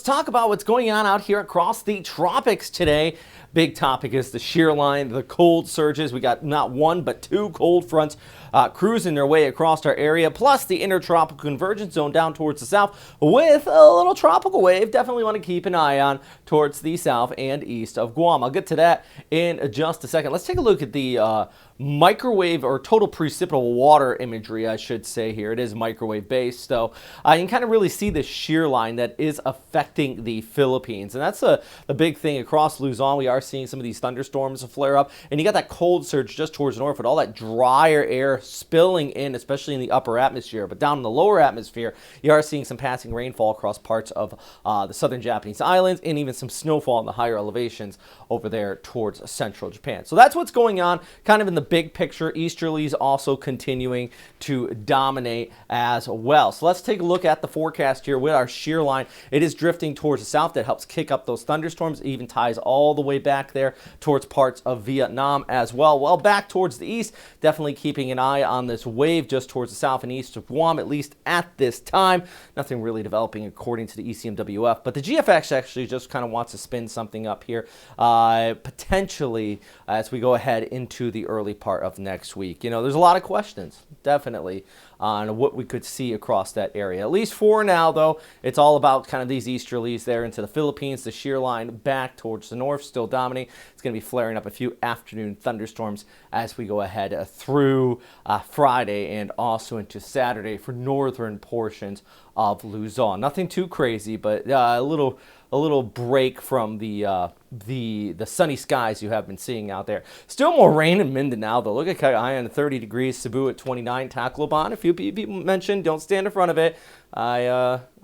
talk about what's going on out here across the tropics today. Big topic is the shear line, the cold surges. We got not one but two cold fronts cruising their way across our area, plus the intertropical convergence zone down towards the south with a little tropical wave. Definitely want to keep an eye on towards the south and east of Guam. I'll get to that in just a second. Let's take a look at the microwave or total precipitable water imagery, I should say here. It is microwave based, so you can kind of really see the shear line that is affecting the Philippines, and that's the big thing across Luzon. We are seeing some of these thunderstorms flare up, and you got that cold surge just towards the north with all that drier air spilling in, especially in the upper atmosphere. But down in the lower atmosphere, you are seeing some passing rainfall across parts of the southern Japanese islands, and even some snowfall in the higher elevations over there towards central Japan. So that's what's going on kind of in the big picture. Easterlies also continuing to dominate as well. So let's take a look at the forecast here with our shear line. It is drifting towards the south. That helps kick up those thunderstorms. It even ties all the way back there towards parts of Vietnam as well. Well, back towards the east, definitely keeping an eye on this wave just towards the south and east of Guam, at least at this time. Nothing really developing according to the ECMWF, but the GFX actually just kind of wants to spin something up here, potentially as we go ahead into the early part of next week. You know, there's a lot of questions, definitely, on what we could see across that area. At least for now, though, it's all about kind of these easterlies there into the Philippines. The shear line back towards the north still dominating. It's going to be flaring up a few afternoon thunderstorms as we go ahead through Friday and also into Saturday for northern portions of Luzon. Nothing too crazy, but a little break from the sunny skies you have been seeing out there. Still more rain in Mindanao, though. Look at Cagayan at 30 degrees, Cebu at 29, Tacloban. A few people mentioned don't stand in front of it.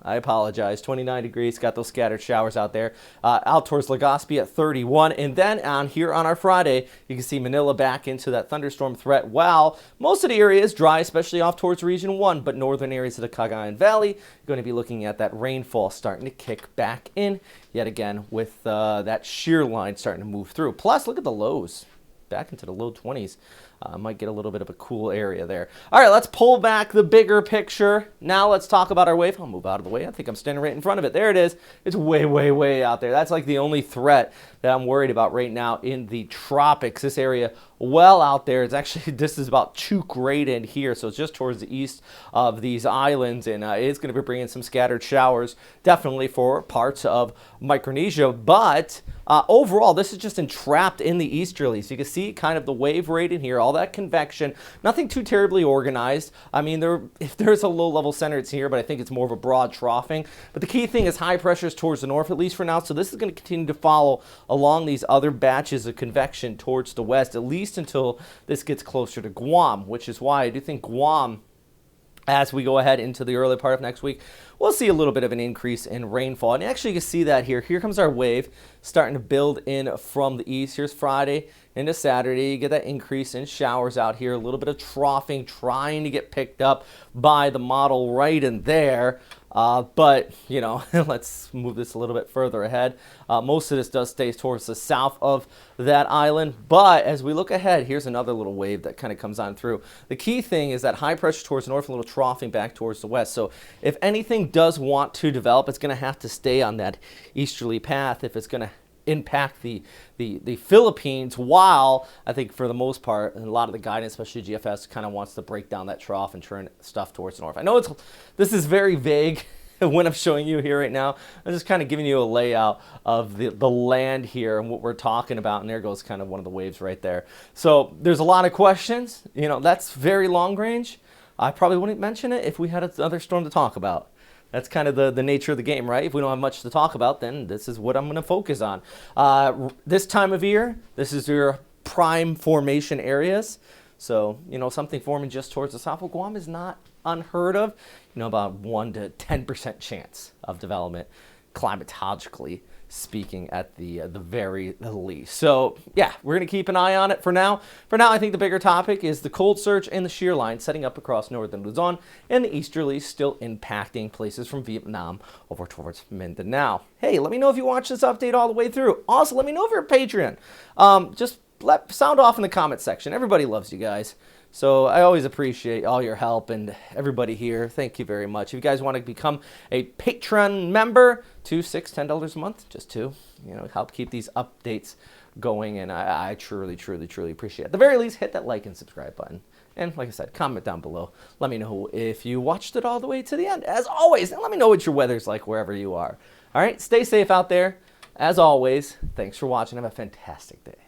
I apologize. 29 degrees, got those scattered showers out there. Out towards Legazpi at 31. And then on here on our Friday, you can see Manila back into that thunderstorm threat. While most of the area is dry, especially off towards Region 1, but northern areas of the Cagayan Valley, you're going to be looking at that rainfall starting to kick back in yet again with that shear line starting to move through. Plus, look at the lows. Back into the low 20s. Might get a little bit of a cool area there. All right, let's pull back the bigger picture. Now let's talk about our wave. I'll move out of the way. I think I'm standing right in front of it. There it is. It's way, way, way out there. That's like the only threat that I'm worried about right now in the tropics. This area well out there. It's actually, this is about Chuk right in here, so it's just towards the east of these islands, and it's going to be bringing some scattered showers, definitely for parts of Micronesia, but overall, this is just entrapped in the easterlies. You can see kind of the wave rate in here, all that convection, nothing too terribly organized. I mean, if there's a low-level center, it's here, but I think it's more of a broad troughing. But the key thing is high pressures towards the north, at least for now, so this is going to continue to follow along these other batches of convection towards the west, at least until this gets closer to Guam, which is why I do think Guam, as we go ahead into the early part of next week, we'll see a little bit of an increase in rainfall. And actually, you can see that here. Here comes our wave starting to build in from the east. Here's Friday into Saturday. You get that increase in showers out here. A little bit of troughing trying to get picked up by the model right in there. But, you know, let's move this a little bit further ahead. Most of this does stay towards the south of that island. But as we look ahead, here's another little wave that kind of comes on through. The key thing is that high pressure towards the north, a little troughing back towards the west. So if anything does want to develop, it's going to have to stay on that easterly path if it's going to impact the Philippines, while I think for the most part, and a lot of the guidance, especially GFS, kind of wants to break down that trough and turn stuff towards the north. I know this is very vague when I'm showing you here right now. I'm just kind of giving you a layout of the land here and what we're talking about, and there goes kind of one of the waves right there. So there's a lot of questions. You know, that's very long range. I probably wouldn't mention it if we had another storm to talk about. That's kind of the nature of the game, right? If we don't have much to talk about, then this is what I'm going to focus on. This time of year, this is your prime formation areas. So, you know, something forming just towards the south of Guam is not unheard of. You know, about 1 to 10% chance of development, climatologically speaking, at the very least. So yeah, we're going to keep an eye on it for now. For now, I think the bigger topic is the cold surge and the shear line setting up across northern Luzon, and the easterlies still impacting places from Vietnam over towards Mindanao. Hey, let me know if you watch this update all the way through. Also, let me know if you're a Patreon. Just sound off in the comment section. Everybody loves you guys. So I always appreciate all your help and everybody here. Thank you very much. If you guys want to become a Patreon member, $2, $6, $10 a month, just $2, help keep these updates going. And I truly, truly, truly appreciate it. At the very least, hit that like and subscribe button. And like I said, comment down below. Let me know if you watched it all the way to the end. As always, and let me know what your weather's like wherever you are. All right, stay safe out there. As always, thanks for watching. Have a fantastic day.